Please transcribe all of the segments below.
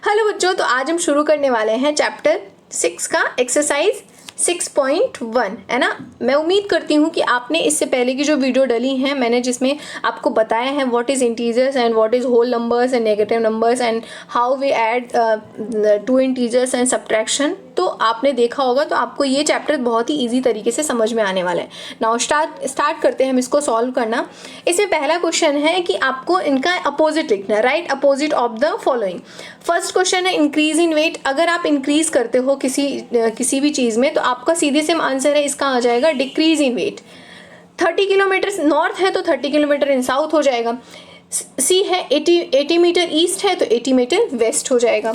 Hello बच्चों, तो आज हम शुरू करने वाले हैं चैप्टर 6 का एक्सरसाइज 6.1 है ना। मैं उम्मीद करती हूँ कि आपने इससे पहले की जो वीडियो डली हैं मैंने जिसमें आपको बताया है what is integers and what is whole numbers and negative numbers and how we add two integers and subtraction, तो आपने देखा होगा। तो आपको ये चैप्टर बहुत ही इजी तरीके से समझ में आने वाला है। नाउ स्टार्ट करते हैं हम इसको सॉल्व करना। इसमें पहला क्वेश्चन है कि आपको इनका अपोजिट लिखना है, right opposite of the following. First question है इंक्रीज इन वेट। अगर आप इंक्रीज करते हो किसी भी चीज़ में तो आपका सीधे से आंसर है इसका आ जाएगा decrease in weight. 30 kilometre north है तो 30 किलोमीटर इन साउथ हो जाएगा। सी है 80 मीटर ईस्ट है तो 80 मीटर वेस्ट हो जाएगा।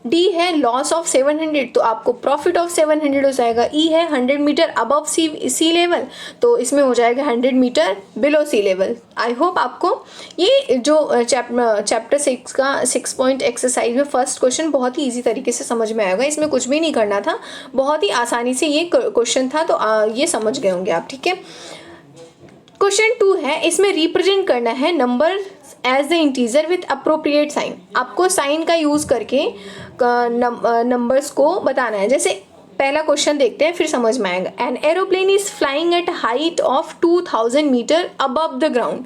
डी है लॉस ऑफ 700 तो आपको प्रॉफिट ऑफ 700 हो जाएगा। ई है 100 मीटर अबव सी लेवल तो इसमें हो जाएगा 100 metre below sea level. I hope आपको ये जो चैप्टर 6 का 6 पॉइंट एक्सरसाइज में फर्स्ट क्वेश्चन बहुत ही इजी तरीके से समझ में आएगा। इसमें कुछ भी नहीं करना था, बहुत ही आसानी से ये क्वेश्चन था, तो ये समझ गए होंगे आप। ठीक है, क्वेश्चन 2 है, इसमें रिप्रेजेंट करना है number as the integer with appropriate sign. आपको साइन का यूज करके नंबर्स को बताना है। जैसे पहला क्वेश्चन देखते हैं फिर समझ में आएगा। An aeroplane is flying at height of 2000 metre above the ground.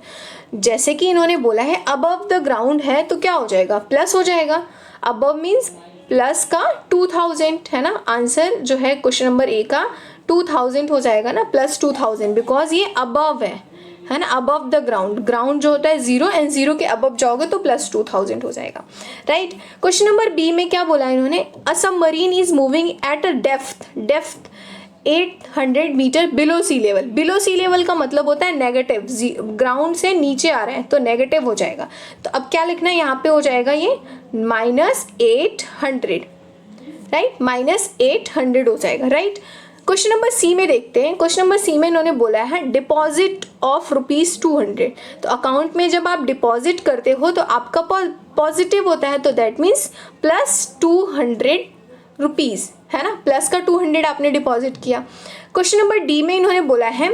जैसे कि इन्होंने बोला है अबव द ग्राउंड है तो क्या हो जाएगा, प्लस हो जाएगा। अबव मीन्स प्लस का 2000 है ना। आंसर जो है क्वेश्चन नंबर ए का 2000 हो जाएगा ना, प्लस 2000, बिकॉज ये अबव है ना, अबव द ग्राउंड। ग्राउंड जो होता है 0 एंड 0 के अबव जाओगे तो प्लस 2000 हो जाएगा, राइट। क्वेश्चन नंबर बी में क्या बोला इन्होंने, a submarine is moving at a depth 800 metre below sea level. Below sea level का मतलब होता है नेगेटिव, ग्राउंड से नीचे आ रहा है तो नेगेटिव हो जाएगा। तो अब क्या लिखना है, यहाँ पे हो जाएगा ये -800, राइट, -800 हो जाएगा, राइट। क्वेश्चन नंबर सी में देखते हैं। क्वेश्चन नंबर सी में इन्होंने बोला है डिपॉजिट ऑफ ₹200। तो अकाउंट में जब आप डिपॉजिट करते हो तो आपका पॉजिटिव होता है तो दैट मीन्स प्लस 200 रुपीज़, है ना। प्लस का 200 आपने डिपॉजिट किया। क्वेश्चन नंबर डी में इन्होंने बोला है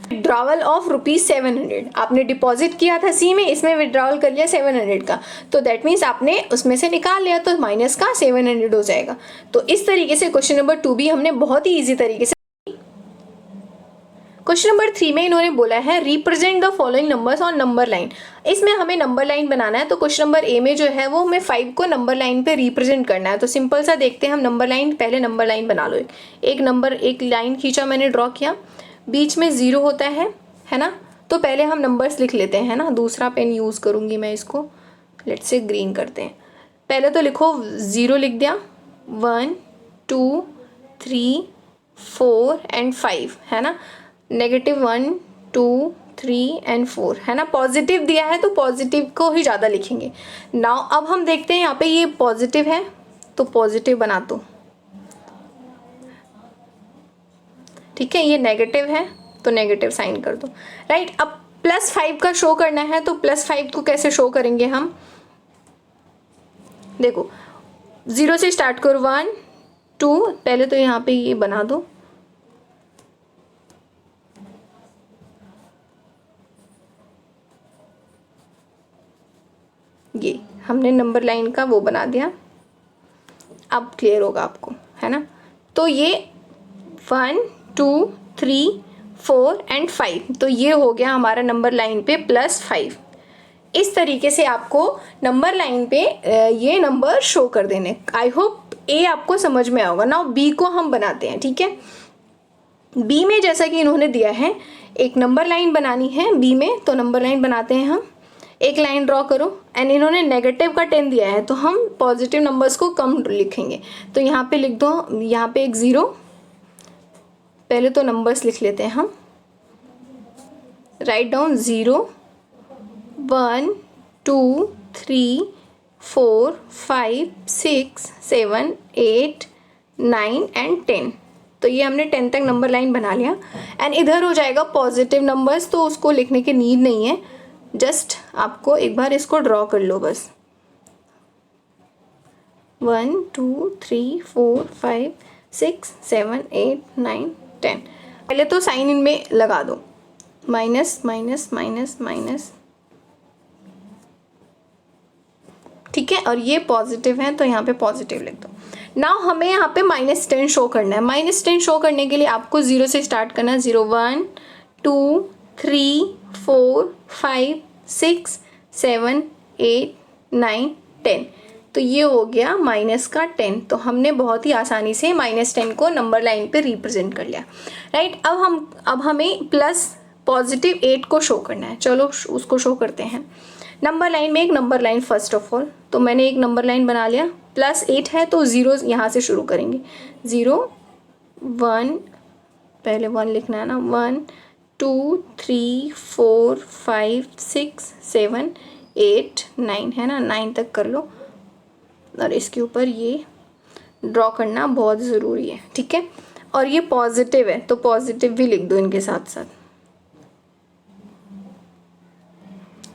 विड्रॉवल ऑफ ₹700। आपने डिपॉजिट किया था सी में, इसमें विड्रॉवल कर लिया 700 का, तो दैट मीन्स आपने उसमें से निकाल लिया तो माइनस का 700 हो जाएगा। तो इस तरीके से क्वेश्चन नंबर 2 भी हमने बहुत ही इजी तरीके से। क्वेश्चन नंबर 3 में इन्होंने बोला है represent the following numbers on number line. इसमें हमें नंबर लाइन बनाना है। तो क्वेश्चन नंबर ए में जो है वो हमें 5 को नंबर लाइन पे रिप्रेजेंट करना है। तो सिंपल सा देखते हैं हम नंबर लाइन। पहले नंबर लाइन बना लो। एक लाइन खींचा मैंने, ड्रॉ किया, बीच में 0 होता है ना। तो पहले हम नंबर्स लिख लेते हैं, है ना। दूसरा पेन यूज़ करूँगी मैं, इसको लेट्स से ग्रीन करते हैं। पहले तो लिखो 0 लिख दिया, 1 2 3 4 एंड 5, है ना। -1 2 3 एंड 4, है ना। पॉजिटिव दिया है तो पॉजिटिव को ही ज़्यादा लिखेंगे। नाउ अब हम देखते हैं यहाँ पे ये पॉजिटिव है तो पॉजिटिव बना दो, ठीक है। ये नेगेटिव है तो नेगेटिव साइन कर दो, राइट। अब +5 का शो करना है तो +5 को कैसे शो करेंगे हम, देखो 0 से स्टार्ट करो, 1 2, पहले तो यहाँ पे ये बना दो, ये हमने नंबर लाइन का वो बना दिया। अब क्लियर होगा आपको, है ना। तो ये 1 2 3 4 एंड 5, तो ये हो गया हमारा नंबर लाइन पे +5। इस तरीके से आपको नंबर लाइन पे ये नंबर शो कर देने। आई होप ए आपको समझ में आओगा। नाउ बी को हम बनाते हैं, ठीक है। बी में जैसा कि इन्होंने दिया है एक नंबर लाइन बनानी है बी में, तो नंबर लाइन बनाते हैं हम। एक लाइन ड्रॉ करो एंड इन्होंने नेगेटिव का 10 दिया है तो हम पॉजिटिव नंबर्स को कम लिखेंगे। तो यहाँ पे लिख दो, यहाँ पे एक 0, पहले तो नंबर्स लिख लेते हैं हम। Right down 0 1 2 3 4 5 6 7 8 9 and 10। तो ये हमने 10 तक नंबर लाइन बना लिया। एंड इधर हो जाएगा पॉजिटिव नंबर्स, तो उसको लिखने की नीड नहीं है, जस्ट आपको एक बार इसको ड्रॉ कर लो बस। 1 2 3 4 5 6 7 8 9 10। पहले तो साइन इनमें लगा दो, माइनस माइनस माइनस माइनस, ठीक है, और ये पॉजिटिव है तो यहाँ पे पॉजिटिव लिख दो। नाउ हमें यहाँ पे -10 शो करना है। -10 शो करने के लिए आपको 0 से स्टार्ट करना है। 0 1 2 3 4 5 6 7 8 9 10। तो ये हो गया -10। तो हमने बहुत ही आसानी से -10 को नंबर लाइन पे रिप्रेजेंट कर लिया, राइट। अब हमें प्लस +8 को शो करना है। चलो उसको शो करते हैं। नंबर लाइन में एक number line first of all, तो मैंने एक नंबर लाइन बना लिया। +8 है तो 0 यहाँ से शुरू करेंगे। 0 1, पहले 1 लिखना है ना, 1 2 3 4 5 6 7 8 9 है ना, 9 तक कर लो। और इसके ऊपर ये ड्रॉ करना बहुत ज़रूरी है, ठीक है। और ये पॉजिटिव है तो पॉजिटिव भी लिख दो इनके साथ साथ,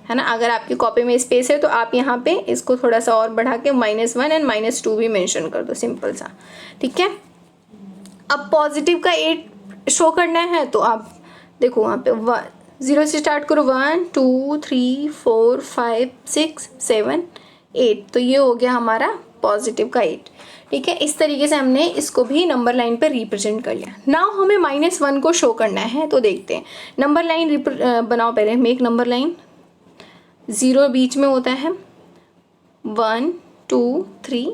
है ना। अगर आपकी कॉपी में स्पेस है तो आप यहाँ पे इसको थोड़ा सा और बढ़ा के -1 एंड -2 भी मेंशन कर दो, सिंपल सा, ठीक है। अब पॉजिटिव का 8 शो करना है तो आप देखो वहाँ पे 0 से स्टार्ट करो। 1 2 3 4 5 6 7 8। तो ये हो गया हमारा पॉजिटिव का 8, ठीक है। इस तरीके से हमने इसको भी नंबर लाइन पर रिप्रेजेंट कर लिया। नाउ हमें -1 को शो करना है, तो देखते हैं। नंबर लाइन बनाओ पहले, मेक नंबर लाइन। 0 बीच में होता है, 1 2 3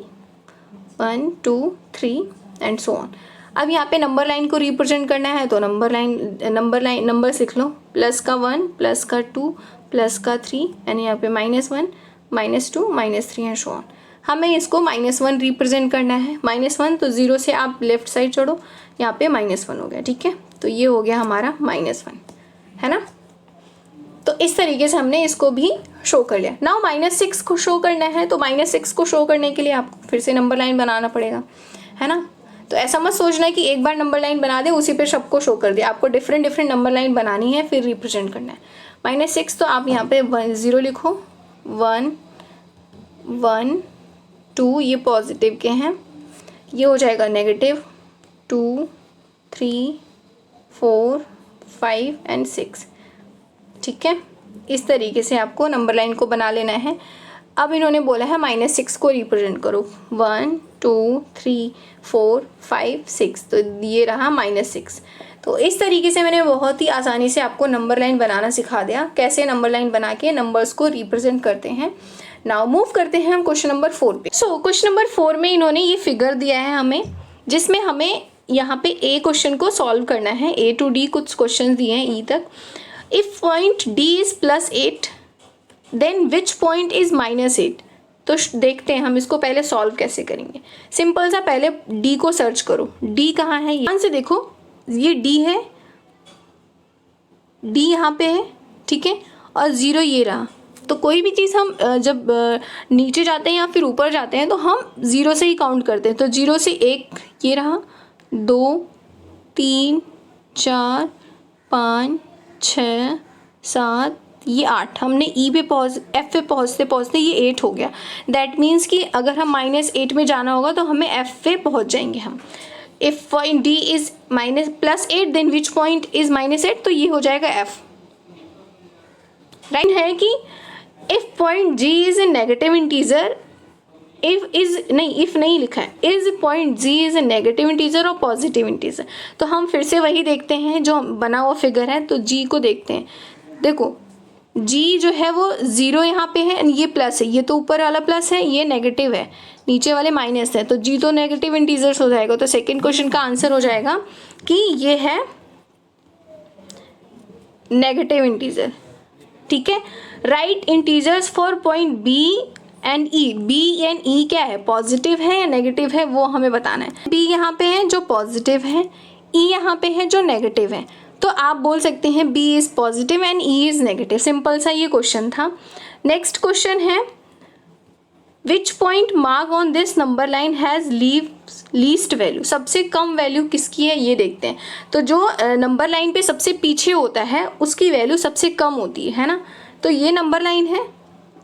1 2 3 एंड सो ऑन। अब यहाँ पे नंबर लाइन को रिप्रेजेंट करना है तो नंबर्स लिख लो। प्लस का 1, प्लस का 2, प्लस का 3 एंड यहाँ पे -1 -2 -3 एंड सो ऑन। हमें इसको -1 रिप्रेजेंट करना है। -1 तो 0 से आप लेफ्ट साइड चढ़ो, यहाँ पे -1 हो गया, ठीक है। तो ये हो गया हमारा -1, है ना। तो इस तरीके से हमने इसको भी शो कर लिया। नाउ -6 को शो करना है, तो -6 को शो करने के लिए आपको फिर से नंबर लाइन बनाना पड़ेगा, है ना। तो ऐसा मत सोचना कि एक बार नंबर लाइन बना दे उसी पे सबको शो कर दे। आपको डिफरेंट नंबर लाइन बनानी है, फिर रिप्रेजेंट करना है। -6 तो आप यहाँ पे 0 लिखो, 1 1 2 ये पॉजिटिव के हैं, ये हो जाएगा नेगेटिव 2 3 4 5 एंड 6, ठीक है। इस तरीके से आपको नंबर लाइन को बना लेना है। अब इन्होंने बोला है -6 को रिप्रेजेंट करो। 1 2 3 4 5 6, तो ये रहा -6। तो इस तरीके से मैंने बहुत ही आसानी से आपको नंबर लाइन बनाना सिखा दिया, कैसे नंबर लाइन बना के नंबर्स को रिप्रेजेंट करते हैं। नाउ मूव करते हैं हम क्वेश्चन नंबर 4 पे। सो क्वेश्चन नंबर 4 में इन्होंने ये फिगर दिया है हमें, जिसमें हमें यहाँ पे ए क्वेश्चन को सॉल्व करना है। A to D कुछ क्वेश्चन दिए हैं E तक। If point D is +8 then which point is -8। तो देखते हैं हम इसको पहले सॉल्व कैसे करेंगे। सिंपल सा, पहले D को सर्च करो। D कहाँ है, यहाँ से देखो, ये D है, D यहाँ पे है, ठीक है, और 0 ये रहा। तो कोई भी चीज़ हम जब नीचे जाते हैं या फिर ऊपर जाते हैं तो हम 0 से ही काउंट करते हैं। तो 0 से 1 ये रहा, 2 3 4 5 6 7 ये 8। हमने F पे पहुँचते पहुँचते ये 8 हो गया। दैट मीन्स कि अगर हम -8 में जाना होगा तो हमें F पे पहुँच जाएंगे हम। If point D is +8 then which point is -8, तो ये हो जाएगा F, राइट। है कि if point G is a negative integer, if नहीं लिखा है, is point G is a negative integer और पॉजिटिव इंटीजर। तो हम फिर से वही देखते हैं जो बना हुआ फिगर है, तो G को देखते हैं। देखो G जो है वो 0 यहाँ पे है, ये प्लस है, ये तो ऊपर वाला प्लस है, ये नेगेटिव है, नीचे वाले माइनस है, तो G तो नेगेटिव इंटीजर्स हो जाएगा। तो सेकेंड क्वेश्चन का आंसर हो जाएगा कि ये है नेगेटिव इंटीजर, ठीक है। Right integers for point B and E। B and E क्या है, पॉजिटिव है या नेगेटिव है, वो हमें बताना है। B यहाँ पे है जो पॉजिटिव है, E यहाँ पे है जो नेगेटिव है। तो आप बोल सकते हैं B is positive and E is negative. Simple सा ये क्वेश्चन था। नेक्स्ट क्वेश्चन है which point mark on this number line has least value. सबसे कम वैल्यू किसकी है ये देखते हैं। तो जो नंबर लाइन पे सबसे पीछे होता है उसकी वैल्यू सबसे कम होती है ना। तो ये नंबर लाइन है,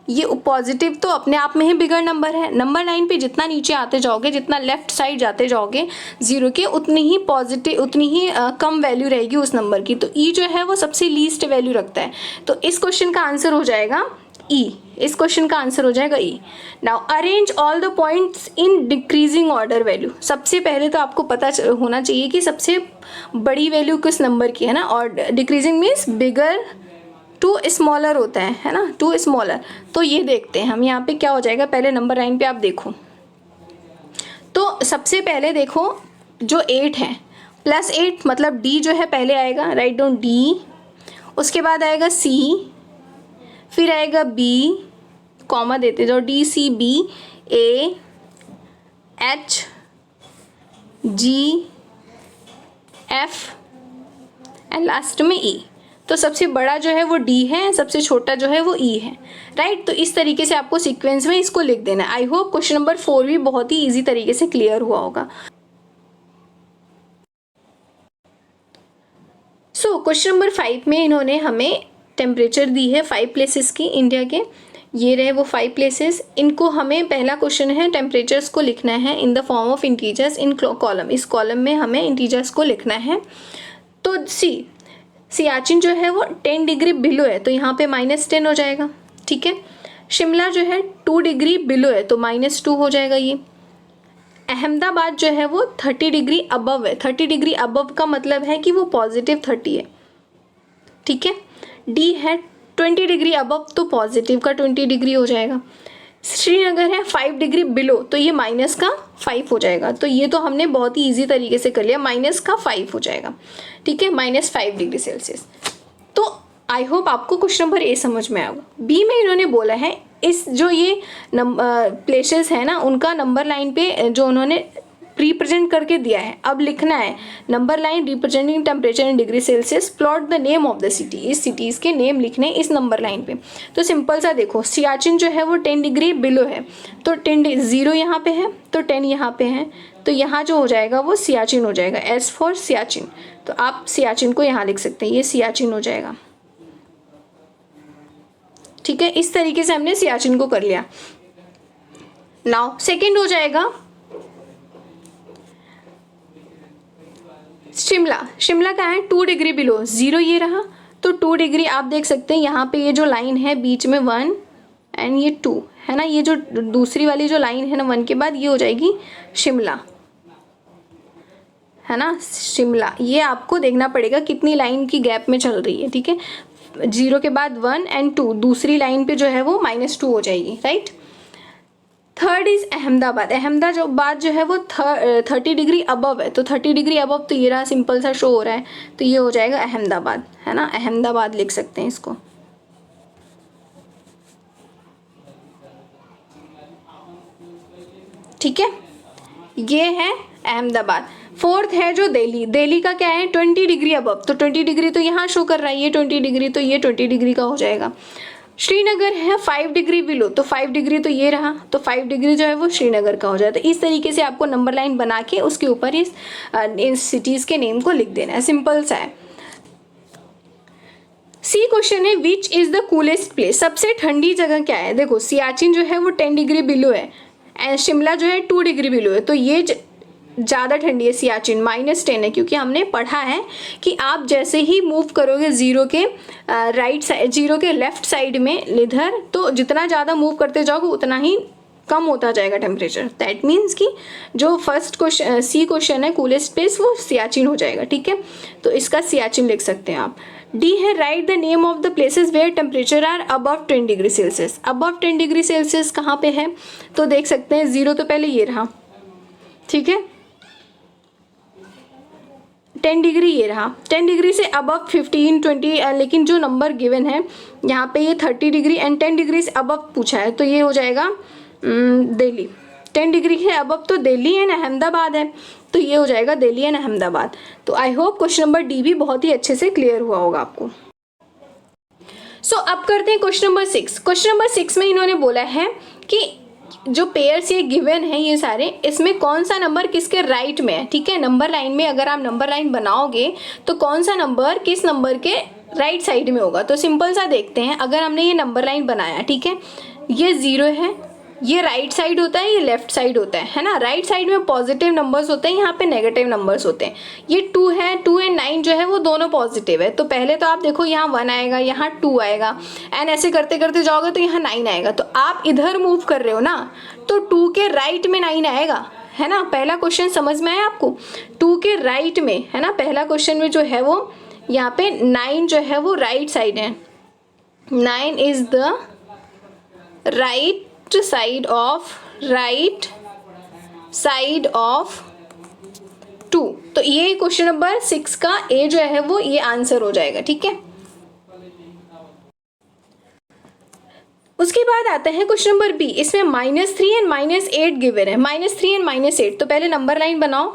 ये पॉजिटिव तो अपने आप में ही बिगर नंबर है। नंबर लाइन पे जितना नीचे आते जाओगे, जितना लेफ्ट साइड जाते जाओगे 0 के, उतनी ही पॉजिटिव, उतनी ही कम वैल्यू रहेगी उस नंबर की। तो E जो है वो सबसे लीस्ट वैल्यू रखता है। तो इस क्वेश्चन का आंसर हो जाएगा E। इस क्वेश्चन का आंसर हो जाएगा E. Now arrange all the points in decreasing order value. सबसे पहले तो आपको पता होना चाहिए कि सबसे बड़ी वैल्यू किस नंबर की है ना, और decreasing means bigger to smaller होता है ना, टू स्मॉलर। तो ये देखते हैं हम यहाँ पे क्या हो जाएगा। पहले नंबर लाइन पे आप देखो, तो सबसे पहले देखो जो 8 है +8 मतलब डी जो है पहले आएगा, राइट डाउन डी, उसके बाद आएगा सी, फिर आएगा बी, कॉमा देते जाओ, D C B, A H G F and last में ई। तो सबसे बड़ा जो है वो डी है, सबसे छोटा जो है वो ई है, राइट। तो इस तरीके से आपको सीक्वेंस में इसको लिख देना है। आई होप क्वेश्चन नंबर 4 भी बहुत ही इजी तरीके से क्लियर हुआ होगा। सो क्वेश्चन नंबर 5 में इन्होंने हमें टेम्परेचर दी है 5 प्लेसेस की इंडिया के। ये रहे वो 5 प्लेसेस। इनको हमें पहला क्वेश्चन है टेम्परेचर्स को लिखना है in the form of integers in column. इस कॉलम में हमें इंटीजर्स को लिखना है। तो सियाचिन जो है वो 10 डिग्री बिलो है, तो यहाँ पे -10 हो जाएगा, ठीक है। शिमला जो है 2 डिग्री बिलो है, तो -2 हो जाएगा ये। अहमदाबाद जो है वो 30 डिग्री अबव है। 30 डिग्री अबव का मतलब है कि वो +30 है, ठीक है। डी है 20 डिग्री अबव, तो पॉजिटिव का 20 डिग्री हो जाएगा। श्रीनगर है 5 डिग्री बिलो, तो ये -5 हो जाएगा। तो ये तो हमने बहुत ही इजी तरीके से कर लिया, -5 हो जाएगा, ठीक है, -5 डिग्री सेल्सियस। तो आई होप आपको क्वेश्चन नंबर ए समझ में आएगा। बी में इन्होंने बोला है इस जो ये प्लेसेस है ना, उनका नंबर लाइन पे जो उन्होंने रिप्रेजेंट करके दिया है, अब लिखना है number line representing temperature in degree Celsius, plot the name of the city. इस सिटीज़ के नेम लिखने इस नंबर लाइन पे। तो सिंपल सा देखो, सियाचिन जो है वो 10 डिग्री बिलो है, तो 0 यहाँ पे है, तो 10 यहाँ पे है, तो यहाँ जो हो जाएगा वो सियाचिन हो जाएगा, एस फॉर सियाचिन। तो आप सियाचिन को यहाँ लिख सकते हैं, ये सियाचिन हो जाएगा, ठीक है। इस तरीके से हमने सियाचिन को कर लिया। नाउ सेकेंड हो जाएगा शिमला का है 2 डिग्री बिलो, 0 ये रहा, तो 2 डिग्री आप देख सकते हैं यहाँ पे ये जो लाइन है बीच में 1 एंड ये 2 है ना, ये जो दूसरी वाली जो लाइन है ना 1 के बाद, ये हो जाएगी शिमला, है ना, शिमला। ये आपको देखना पड़ेगा कितनी लाइन की गैप में चल रही है, ठीक है। 0 के बाद 1 एंड 2, दूसरी लाइन पे जो है वो -2 हो जाएगी, राइट। थर्ड इज अहमदाबाद जो है वो 30 डिग्री अबव है, तो 30 डिग्री अबव तो ये रहा, सिंपल सा शो हो रहा है, तो ये हो जाएगा अहमदाबाद, है ना, अहमदाबाद लिख सकते हैं इसको, ठीक है। ये है अहमदाबाद। फोर्थ है जो दिल्ली का क्या है 20 डिग्री अबव, तो 20 डिग्री तो यहाँ शो कर रहा है, ये 20 डिग्री, तो ये 20 डिग्री का हो जाएगा। श्रीनगर है 5 डिग्री बिलो, तो 5 डिग्री तो ये रहा, तो 5 डिग्री जो है वो श्रीनगर का हो जाए। तो इस तरीके से आपको नंबर लाइन बना के उसके ऊपर इन सिटीज़ के नेम को लिख देना है, सिंपल सा है। सी क्वेश्चन है which is the coolest place, सबसे ठंडी जगह क्या है। देखो सियाचिन जो है वो 10 डिग्री बिलो है एंड शिमला जो है 2 डिग्री बिलो है, तो ये ज़्यादा ठंडी है सियाचिन, -10 है, क्योंकि हमने पढ़ा है कि आप जैसे ही मूव करोगे 0 के राइट साइड, 0 के लेफ्ट साइड में इधर, तो जितना ज़्यादा मूव करते जाओगे उतना ही कम होता जाएगा टेम्परेचर। दैट मीन्स कि जो फर्स्ट क्वेश्चन सी क्वेश्चन है कूलेस्ट प्लेस, वो सियाचिन हो जाएगा, ठीक है। तो इसका सियाचिन लिख सकते हैं आप। डी है right the name of the places where temperature are above 10 degree Celsius. Above 10 degree Celsius कहाँ पे है, तो देख सकते हैं 0 तो पहले ये रहा, ठीक है, 10 डिग्री ये रहा, 10 डिग्री से अबव 15 20, लेकिन जो नंबर गिवन है यहाँ पे ये 30 डिग्री एंड 10 डिग्री से अबव पूछा है, तो ये हो जाएगा दिल्ली। 10 डिग्री है अबव तो दिल्ली एंड अहमदाबाद है, तो ये हो जाएगा दिल्ली एंड अहमदाबाद। तो I hope question number D भी बहुत ही अच्छे से क्लियर हुआ होगा आपको। सो अब करते हैं क्वेश्चन नंबर 6। क्वेश्चन नंबर 6 में इन्होंने बोला है कि जो पेयर्स ये गिवन है ये सारे, इसमें कौन सा नंबर किसके राइट में है, ठीक है। नंबर लाइन में अगर आप नंबर लाइन बनाओगे तो कौन सा नंबर किस नंबर के राइट साइड में होगा। तो सिंपल सा देखते हैं, अगर हमने ये नंबर लाइन बनाया, ठीक है, ये 0 है, ये राइट साइड होता है, ये लेफ्ट साइड होता है ना। राइट साइड में पॉजिटिव नंबर्स होते हैं, यहाँ पे नेगेटिव नंबर्स होते हैं। ये 2 है, 2 एंड 9 जो है वो दोनों पॉजिटिव है। तो पहले तो आप देखो यहाँ 1 आएगा, यहाँ 2 आएगा, एंड ऐसे करते करते जाओगे तो यहाँ 9 आएगा। तो आप इधर मूव कर रहे हो ना, तो 2 के राइट में 9 आएगा, है ना। पहला क्वेश्चन समझ में आया आपको? 2 के राइट में, है ना। पहला क्वेश्चन में जो है वो यहाँ पे 9 जो है वो राइट साइड है। 9 is the right side of 2। तो ये क्वेश्चन नंबर 6 का ए जो है वो ये आंसर हो जाएगा, ठीक है। उसके बाद आता है क्वेश्चन नंबर बी। इसमें -3 एंड -8 गिवन है। -3 एंड -8, तो पहले नंबर लाइन बनाओ,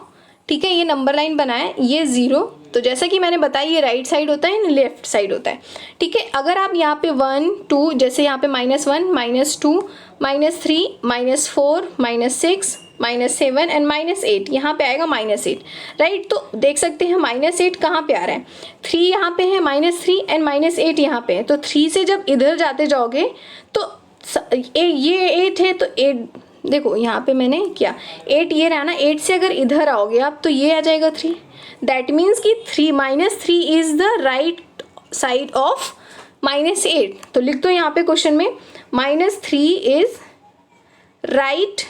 ठीक है। ये नंबर लाइन बनाए, ये 0, तो जैसा कि मैंने बताया ये राइट साइड होता है, लेफ्ट साइड होता है, ठीक है। अगर आप यहाँ पे 1 2, जैसे यहाँ पे -1 -2 -3 -4 -6 -7 एंड -8, यहाँ पे आएगा -8, राइट। तो देख सकते हैं -8 कहाँ पे आ रहा है, 3 यहाँ पे है, -3 एंड -8 यहाँ पे है। तो 3 से जब इधर जाते जाओगे तो ये 8 है, तो 8 देखो यहाँ पे मैंने क्या 8 ये रहा ना, 8 से अगर इधर आओगे आप तो ये आ जाएगा 3। दैट मीन्स कि 3 is the right side of -8। तो लिख दो यहाँ पे क्वेश्चन में -3 इज राइट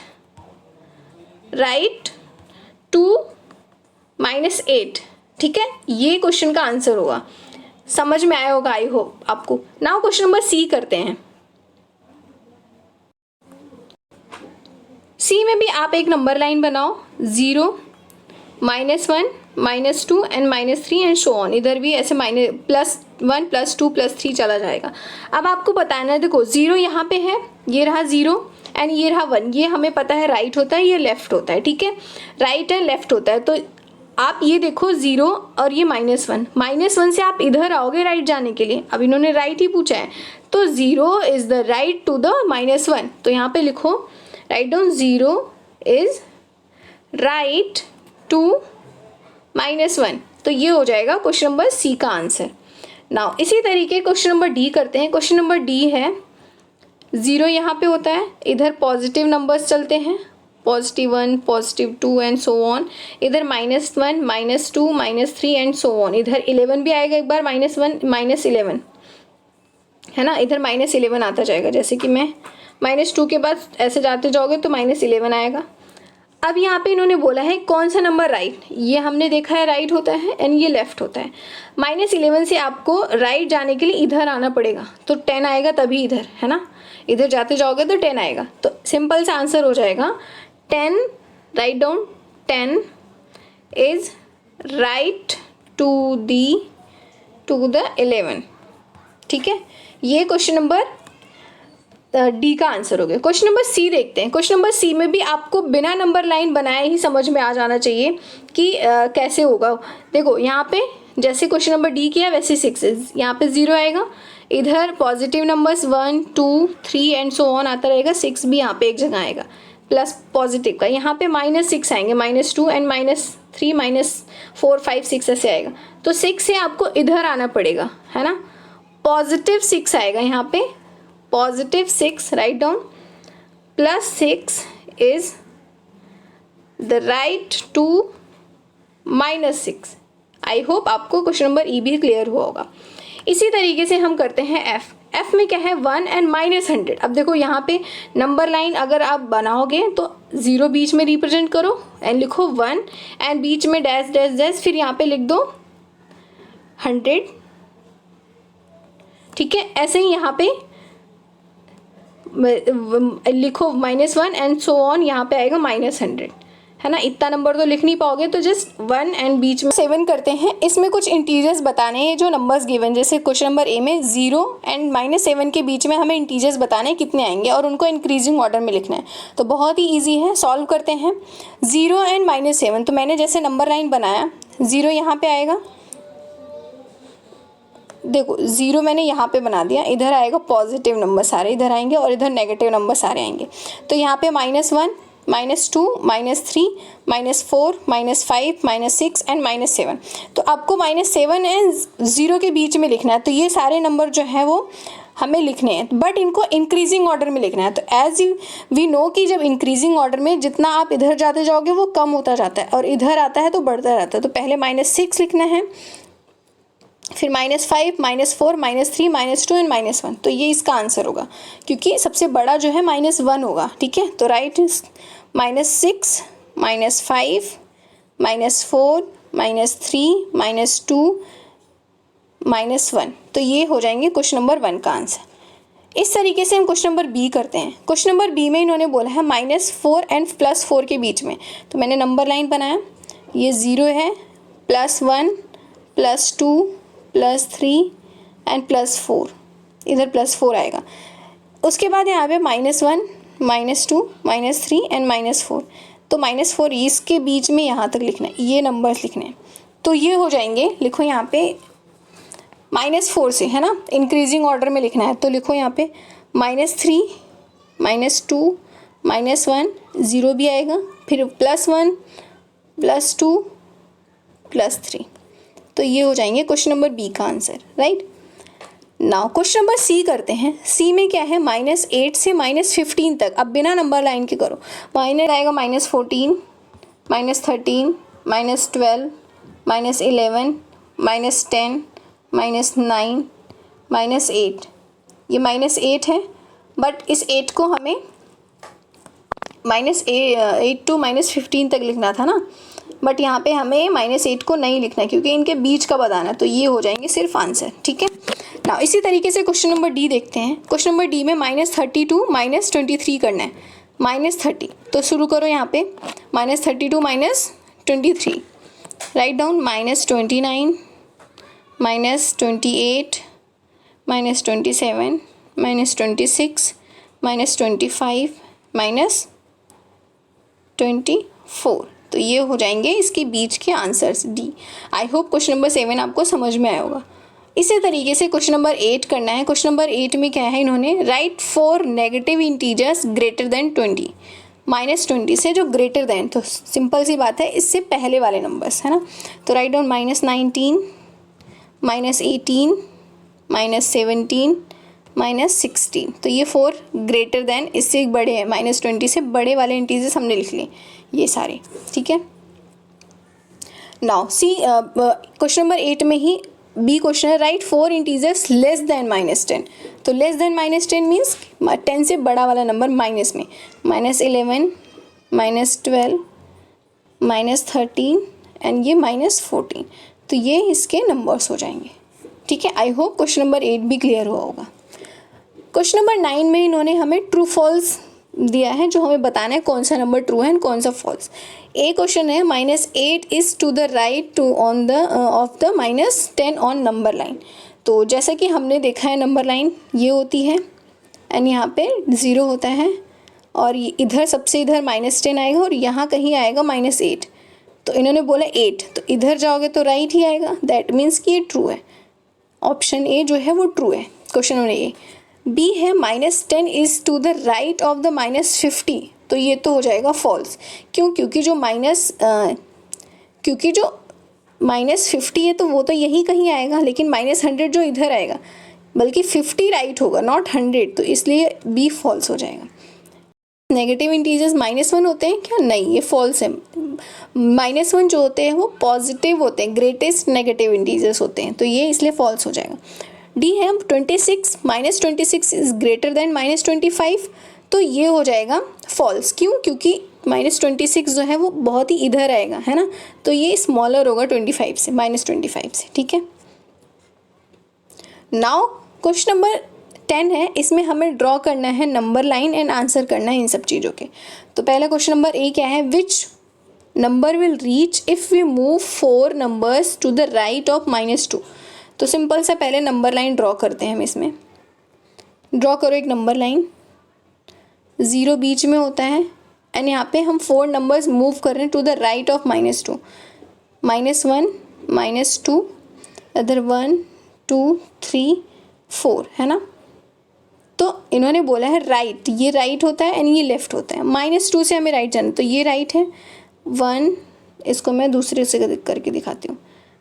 टू -8, ठीक है। ये क्वेश्चन का आंसर होगा। समझ में आया होगा आई होप आपको। नाउ क्वेश्चन नंबर सी करते हैं। सी में भी आप एक नंबर लाइन बनाओ, 0 -1 -2 एंड -3 एंड सो ऑन। इधर भी ऐसे +1 +2 +3 चला जाएगा। अब आपको बताना है, देखो 0 यहाँ पे है, ये रहा 0 एंड ये रहा 1। ये हमें पता है राइट होता है, ये लेफ्ट होता है, ठीक है। राइट एंड लेफ्ट होता है। तो आप ये देखो 0 और ये -1 से आप इधर आओगे राइट जाने के लिए। अब इन्होंने राइट ही पूछा है, तो 0 is the right to the -1। तो यहाँ पे लिखो, write down 0 is right to -1। तो ये हो जाएगा क्वेश्चन नंबर सी का आंसर। नाउ इसी तरीके क्वेश्चन नंबर डी करते हैं। क्वेश्चन नंबर डी है, 0 यहाँ पे होता है, इधर पॉजिटिव नंबर्स चलते हैं, +1 +2 एंड सो ऑन। इधर -1 -2 -3 एंड सो ऑन। इधर 11 भी आएगा एक बार, -1 -11, है ना। इधर -11 आता जाएगा, जैसे कि मैं -2 के बाद ऐसे जाते जाओगे तो -11 आएगा। अब यहाँ पे इन्होंने बोला है कौन सा नंबर राइट। ये हमने देखा है राइट होता है एंड ये लेफ्ट होता है। -11 से आपको राइट जाने के लिए इधर आना पड़ेगा, तो 10 आएगा तभी इधर, है ना। इधर जाते जाओगे तो 10 आएगा। तो सिंपल सा आंसर हो जाएगा 10, write down 10 is right to the 11, ठीक है। ये क्वेश्चन नंबर डी का आंसर हो गया। क्वेश्चन नंबर सी देखते हैं। क्वेश्चन नंबर सी में भी आपको बिना नंबर लाइन बनाए ही समझ में आ जाना चाहिए कि कैसे होगा। देखो यहाँ पे जैसे क्वेश्चन नंबर डी किया वैसे 6 यहाँ पे 0 आएगा। इधर positive numbers 1 2 3 and so on आता रहेगा। 6 भी यहाँ पे एक जगह आएगा प्लस पॉजिटिव का। यहाँ पे -6 आएंगे, -2 एंड -3 -4 5 6 ऐसे आएगा। तो 6 से आपको इधर आना पड़ेगा, है ना। +6 आएगा यहाँ पे, +6 write down, +6 is the right to -6। I hope आपको क्वेश्चन नंबर ई भी क्लियर हुआ होगा। इसी तरीके से हम करते हैं एफ में क्या है 1 एंड -100। अब देखो यहाँ पे नंबर लाइन अगर आप बनाओगे तो 0 बीच में रिप्रेजेंट करो एंड लिखो 1 एंड बीच में डैश डैश डैश, फिर यहाँ पे लिख दो 100, ठीक है। ऐसे ही यहाँ पे लिखो -1 एंड सो ऑन, यहाँ पे आएगा -100, है ना। इतना नंबर तो लिख नहीं पाओगे, तो जस्ट 1 एंड बीच में 7 करते हैं। इसमें कुछ इंटीजर्स बताने हैं जो नंबर्स गिवन, जैसे क्वेश्चन नंबर ए में 0 एंड -7 के बीच में हमें इंटीजर्स बताने हैं कितने आएंगे और उनको इंक्रीजिंग ऑर्डर में लिखना है। तो बहुत ही ईजी है, सॉल्व करते हैं। 0 एंड -7, तो मैंने जैसे नंबर लाइन बनाया, 0 यहाँ पे आएगा, देखो 0 मैंने यहाँ पे बना दिया। इधर आएगा पॉजिटिव नंबर सारे इधर आएंगे और इधर नेगेटिव नंबर सारे आएंगे। तो यहाँ पे -1 -2 -3 -4 -5 -6 एंड -7। तो आपको -7 एंड 0 के बीच में लिखना है। तो ये सारे नंबर जो है वो हमें लिखने हैं, बट इनको इंक्रीजिंग ऑर्डर में लिखना है। तो एज वी नो कि जब इंक्रीजिंग ऑर्डर में जितना आप इधर जाते जाओगे वो कम होता जाता है, और इधर आता है तो बढ़ता रहता है। तो पहले -6 लिखना है, फिर -5, -4, -3, -2 एंड -1। तो ये इसका आंसर होगा, क्योंकि सबसे बड़ा जो है -1 होगा। ठीक है, तो राइट -6, -5, -4, -3, -2, -1। तो ये हो जाएंगे क्वेश्चन नंबर 1 का आंसर। इस तरीके से हम क्वेश्चन नंबर बी करते हैं। क्वेश्चन नंबर बी में इन्होंने बोला है -4 एंड +4 के बीच में। तो मैंने नंबर लाइन बनाया, ये 0 है, +1, +2, +3 एंड +4, इधर +4 आएगा। उसके बाद यहाँ पे -1, -2, -3 एंड -4। तो -4 इसके बीच में यहाँ तक लिखना है, ये नंबर्स लिखने हैं। तो ये हो जाएंगे, लिखो यहाँ पे -4 से, है ना, इंक्रीजिंग ऑर्डर में लिखना है। तो लिखो यहाँ पे -3, -2, -1, 0 भी आएगा, फिर +1, +2, +3। तो ये हो जाएंगे क्वेश्चन नंबर बी का answer, right. Now question number C करते हैं। सी में क्या है, -8 से -15 तक। अब बिना नंबर लाइन के करो। माइनस आएगा -14, -13, -12, -11, -10, -9, -8। ये -8 है, बट इस 8 को हमें -8 टू -15 तक लिखना था ना, बट यहाँ पे हमें -8 को नहीं लिखना है, क्योंकि इनके बीच का बताना है। तो ये हो जाएंगे सिर्फ आंसर। ठीक है ना, इसी तरीके से क्वेश्चन नंबर डी देखते हैं। क्वेश्चन नंबर डी में -30 टू -23 करना है। -30, तो शुरू करो यहाँ पे, -30 टू -23, राइट डाउन, -29, -28, -27, -26, -25, -24। तो ये हो जाएंगे इसके बीच के answers D. I hope question number 7 आपको समझ में आया होगा। इसी तरीके से क्वेश्चन नंबर 8 करना है। क्वेश्चन नंबर 8 में क्या है, इन्होंने right 4 negative integers greater than 20। -20 से जो ग्रेटर देन, तो सिंपल सी बात है, इससे पहले वाले नंबर्स, है ना। तो राइट डाउन -19, -18, -17, -16। तो ये 4 ग्रेटर देन, इससे बड़े हैं, -20 से बड़े वाले इंटीजर्स हमने लिख लिए ये सारे। ठीक है, नाउ सी क्वेश्चन नंबर 8 में ही बी क्वेश्चन है, राइट 4 इंटीजर्स लेस देन -10। तो लेस देन -10 मीन्स 10 से बड़ा वाला नंबर माइनस में, -11, -12, -13 एंड ये -14। तो ये इसके नंबर्स हो जाएंगे। ठीक है, आई होप क्वेश्चन नंबर 8 भी क्लियर हुआ होगा। क्वेश्चन नंबर 9 में इन्होंने हमें ट्रू फॉल्स दिया है, जो हमें बताना है कौन सा नंबर ट्रू है एंड कौन सा फॉल्स। ए क्वेश्चन है, -8 is to the right to on the of the -10 on number line. तो जैसा कि हमने देखा है, नंबर लाइन ये होती है एंड यहाँ पे 0 होता है, और इधर सबसे इधर -10 आएगा, और यहाँ कहीं आएगा -8। तो इन्होंने बोला 8, तो इधर जाओगे तो राइट ही आएगा, दैट मीन्स कि ये ट्रू है। ऑप्शन ए जो है वो ट्रू है, क्वेश्चन नंबर ए। बी है -10 is to the right of the -50। तो ये तो हो जाएगा फॉल्स। क्यों? क्योंकि जो -50 है तो वो तो यहीं कहीं आएगा, लेकिन -100 जो इधर आएगा, बल्कि 50 राइट होगा, नॉट 100। तो इसलिए बी फॉल्स हो जाएगा। नेगेटिव इंटीजर्स -1 होते हैं क्या? नहीं, ये फॉल्स है। -1 जो होते हैं वो पॉजिटिव होते हैं, ग्रेटेस्ट नेगेटिव इंटीजर्स होते हैं, तो ये इसलिए फॉल्स हो जाएगा। डी है 26, -26 इज ग्रेटर देन -25। तो ये हो जाएगा फॉल्स। क्यों? क्योंकि -26 जो है वो बहुत ही इधर आएगा, है ना, तो ये स्मॉलर होगा 25 से, -25 से। ठीक है, नाउ क्वेश्चन नंबर 10 है, इसमें हमें ड्रॉ करना है नंबर लाइन एंड आंसर करना है इन सब चीज़ों के। तो पहला क्वेश्चन नंबर ए क्या है, which number will reach if we move 4 numbers to the right of -2। तो सिंपल सा पहले नंबर लाइन ड्रॉ करते हैं हम। इसमें ड्रॉ करो एक नंबर लाइन, 0 बीच में होता है एंड यहाँ पे हम 4 नंबर्स मूव कर रहे हैं to the right of -2, -1, -2, other 1, 2, 3, 4, है ना। तो इन्होंने बोला है राइट, ये राइट होता है एंड ये लेफ्ट होता है। -2 से हमें राइट जाना, तो ये राइट है 1। इसको मैं दूसरे से करके दिखाती हूँ।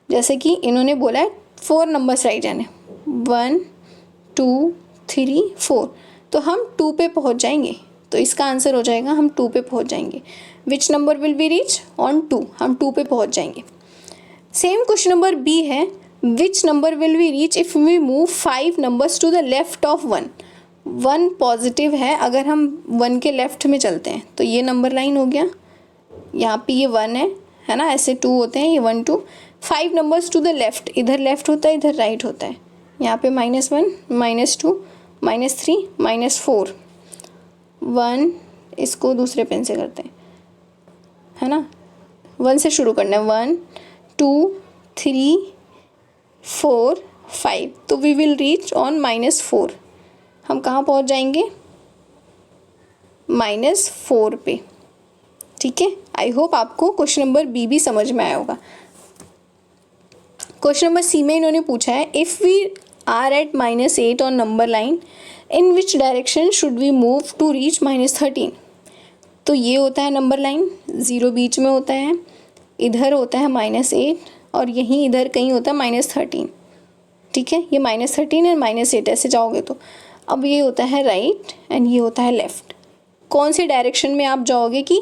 जैसे कि इन्होंने बोला है 4 नंबर्स राइट जाने, 1, 2, 3 4, तो हम 2 पे पहुंच जाएंगे। तो इसका आंसर हो जाएगा हम 2 पे पहुंच जाएंगे। विच number will be reach on 2, हम 2 पे पहुंच जाएंगे। सेम क्वेश्चन नंबर बी है, which number will we reach if we move 5 numbers to the left of 1। 1 positive है, अगर हम 1 के लेफ्ट में चलते हैं तो ये नंबर लाइन हो गया, यहाँ पे ये 1 है ना, ऐसे 2 होते हैं, ये 1 2। 5 नंबर्स टू द लेफ्ट, इधर लेफ्ट होता है इधर राइट होता है, यहाँ पे -1 -2 -3 -4 1, इसको दूसरे पेन से करते हैं, है ना, 1 से शुरू करना है, 1 2 3 4 5, तो वी विल रीच ऑन -4। हम कहाँ पहुँच जाएंगे, -4 पे। ठीक है, आई होप आपको क्वेश्चन नंबर बी भी समझ में आया होगा। क्वेश्चन नंबर सी में इन्होंने पूछा है, if we are at -8 on number line, in which direction should we move to reach -13। तो ये होता है नंबर लाइन, 0 बीच में होता है, इधर होता है -8 और यहीं इधर कहीं होता है -13। ठीक है, ये -13 और -8 ऐसे जाओगे तो अब ये होता है राइट एंड ये होता है लेफ़्ट। कौन से डायरेक्शन में आप जाओगे कि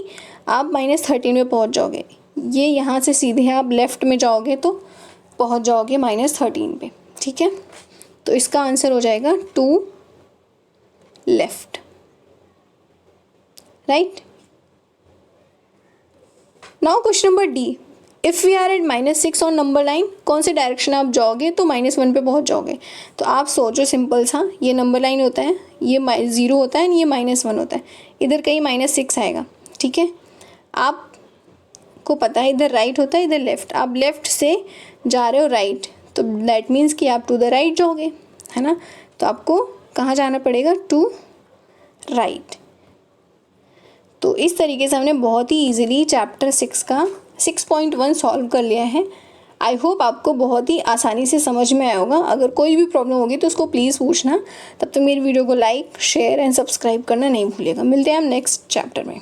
आप -13 में पहुंच जाओगे, ये यहाँ से सीधे आप लेफ़्ट में जाओगे तो पहुंच जाओगे -13 पे। ठीक है, तो इसका आंसर हो जाएगा 2 left, right. Now question number D, if we are at -6 on number line, कौन से डायरेक्शन आप जाओगे तो -1 पे पहुंच जाओगे। तो आप सोचो, सिंपल सा, ये नंबर लाइन होता है, ये 0 होता है, ये -1 होता है, इधर कहीं -6 आएगा। ठीक है, आपको पता है इधर राइट होता है इधर लेफ़्ट, आप लेफ़्ट से जा रहे हो राइट, तो दैट मीन्स कि आप टू द राइट जाओगे, है ना। तो आपको कहाँ जाना पड़ेगा, टू राइट। तो इस तरीके से हमने बहुत ही ईजिली चैप्टर 6 का 6.1 सॉल्व कर लिया है। आई होप आपको बहुत ही आसानी से समझ में आया होगा। अगर कोई भी प्रॉब्लम होगी तो उसको प्लीज़ पूछना। तब तक मेरी वीडियो को लाइक शेयर एंड सब्सक्राइब करना नहीं भूलिएगा। मिलते हैं हम नेक्स्ट चैप्टर में।